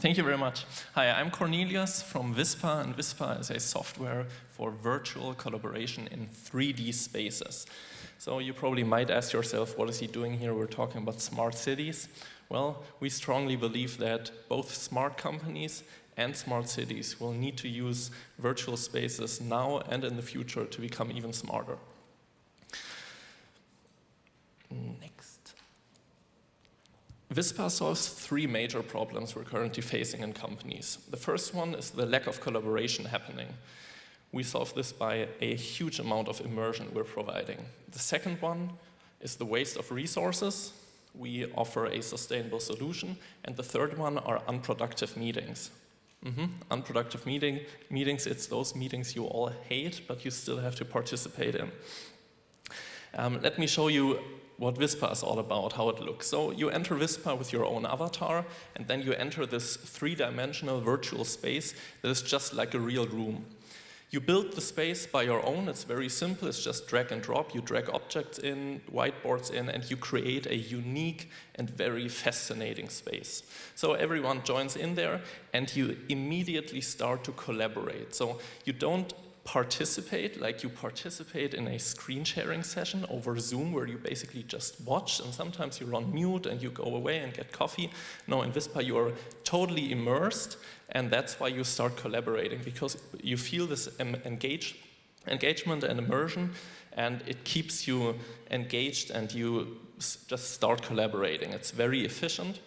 Thank you very much. Hi, I'm Cornelius from Vispa, and Vispa is a software for virtual collaboration in 3D spaces. So you probably might ask yourself, what is he doing here? We're talking about smart cities. Well, we strongly believe that both smart companies and smart cities will need to use virtual spaces now and in the future to become even smarter. Next. Vispa solves three major problems we're currently facing in companies. The first one is the lack of collaboration happening. We solve this by a huge amount of immersion we're providing. The second one is the waste of resources. We offer a sustainable solution. And the third one are unproductive meetings. Unproductive meetings, it's those meetings you all hate, but you still have to participate in. Let me show you what Vispa is all about, how it looks. So you enter Vispa with your own avatar, and then you enter this three-dimensional virtual space that is just like a real room. You build the space by your own. It's very simple. It's just drag and drop. You drag objects in, whiteboards in, and you create a unique and very fascinating space. So everyone joins in there, and you immediately start to collaborate. So you don't participate like you participate in a screen sharing session over Zoom where you basically just watch, and sometimes you're on mute and you go away and get coffee. No, in Vispa you are totally immersed, and that's why you start collaborating, because you feel this engagement and immersion, and it keeps you engaged and you just start collaborating. It's very efficient.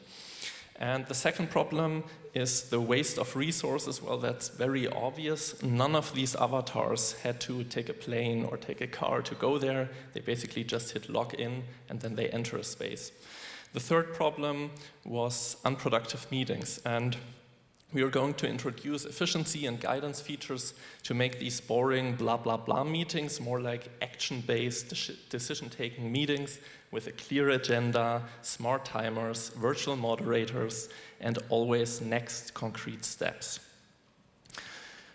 And the second problem is the waste of resources. Well, that's very obvious. None of these avatars had to take a plane or take a car to go there. They basically just hit login and then they enter a space. The third problem was unproductive meetings. And we are going to introduce efficiency and guidance features to make these boring blah, blah, blah meetings more like action-based decision-taking meetings with a clear agenda, smart timers, virtual moderators, and always next concrete steps.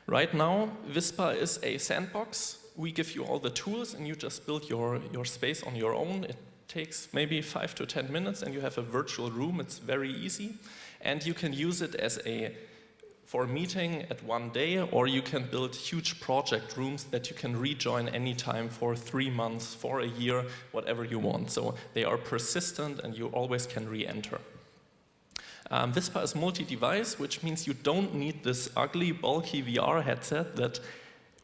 Right now, Vispa is a sandbox. We give you all the tools and you just build your space on your own. It takes maybe 5 to 10 minutes and you have a virtual room. It's very easy. And you can use it for a meeting at one day, or you can build huge project rooms that you can rejoin anytime for 3 months, for a year, whatever you want. So they are persistent and you always can re-enter. Vispa is multi-device, which means you don't need this ugly, bulky VR headset that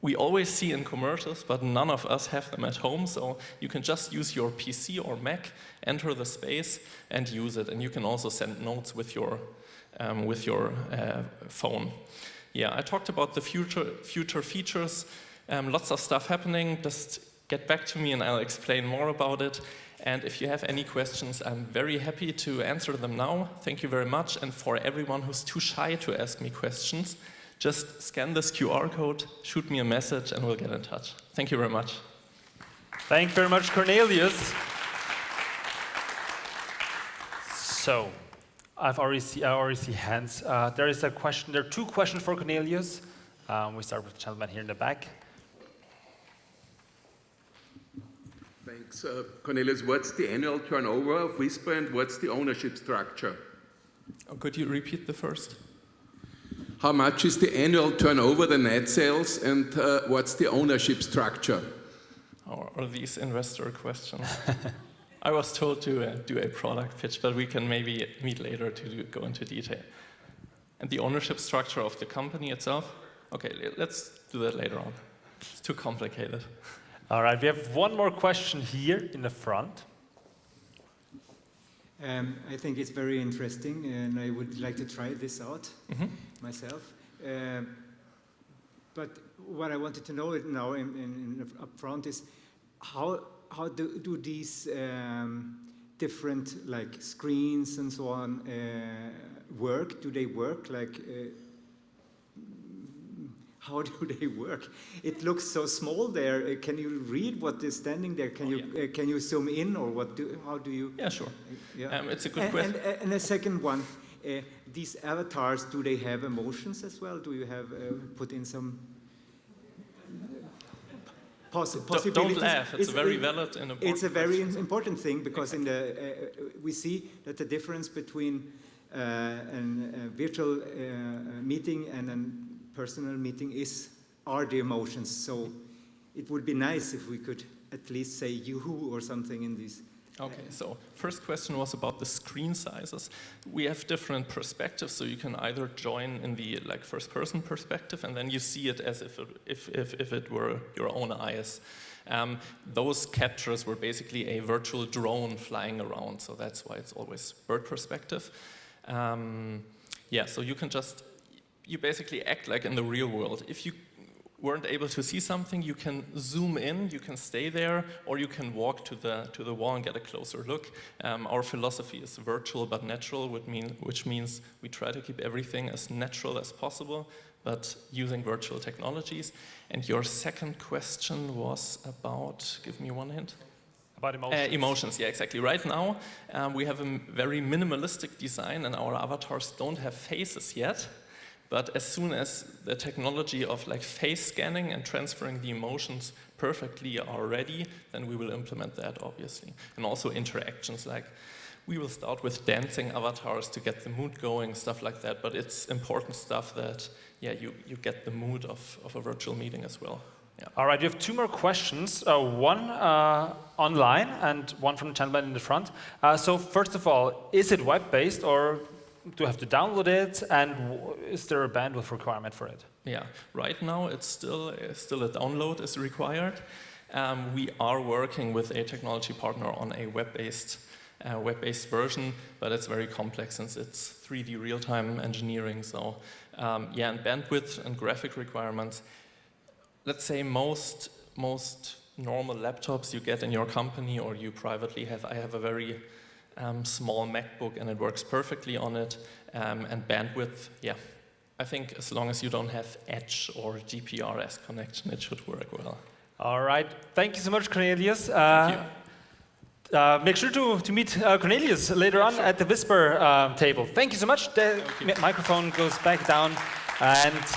we always see in commercials, but none of us have them at home. So you can just use your PC or Mac, enter the space, and use it. And you can also send notes with your phone. Yeah, I talked about the future features. Lots of stuff happening. Just get back to me and I'll explain more about it. And if you have any questions, I'm very happy to answer them now. Thank you very much. And for everyone who's too shy to ask me questions, just scan this QR code, shoot me a message, and we'll get in touch. Thank you very much. Thank you very much, Cornelius. So, I already see hands. There is a question. There are two questions for Cornelius. We start with the gentleman here in the back. Thanks. Cornelius, what's the annual turnover of Vispa and what's the ownership structure? Could you repeat the first? How much is the annual turnover, the net sales, and what's the ownership structure? Are these investor questions? I was told to do a product pitch, but we can maybe meet later to go into detail. And the ownership structure of the company itself? Okay, let's do that later on. It's too complicated. All right, we have one more question here in the front. I think it's very interesting, and I would like to try this out myself. But what I wanted to know now up front is how do these different like screens and so on work? Do they work? Like how do they work? It looks so small there. Can you read what is standing there? Can you zoom in, or how do you? Yeah, sure. Yeah. It's a good question. And the second one, these avatars, do they have emotions as well? Do you have put in some possibilities? Don't laugh. It's very valid and important. It's a very important thing because in the we see that the difference between a virtual meeting and a personal meeting are the emotions. So it would be nice if we could at least say yoo-hoo or something in these. Okay, so first question was about the screen sizes. We have different perspectives, so you can either join in the first-person perspective, and then you see it as if it were your own eyes. Those captures were basically a virtual drone flying around, so that's why it's always bird perspective. So you basically act like in the real world. If you weren't able to see something, you can zoom in, you can stay there, or you can walk to the wall and get a closer look. Our philosophy is virtual but natural, which means we try to keep everything as natural as possible, but using virtual technologies. And your second question was about, give me one hint. About emotions. Emotions, yeah, exactly. Right now, we have a very minimalistic design, and our avatars don't have faces yet. But as soon as the technology of face scanning and transferring the emotions perfectly are ready, then we will implement that, obviously. And also interactions, we will start with dancing avatars to get the mood going, stuff like that. But it's important stuff that, you get the mood of a virtual meeting as well. Yeah. All right, we have two more questions, one online and one from the gentleman in the front. So first of all, is it web-based or do you have to download it, and is there a bandwidth requirement for it? Yeah, right now it's still a download is required. We are working with a technology partner on a web-based version, but it's very complex since it's 3D real-time engineering. So and bandwidth and graphic requirements. Let's say most normal laptops you get in your company or you privately have. I have a very small MacBook and it works perfectly on it. And bandwidth, I think as long as you don't have Edge or GPRS connection, it should work well. All right, thank you so much, Cornelius. Thank you. Make sure to meet Cornelius later on at the Vispa table. Thank you so much. The microphone goes back down. And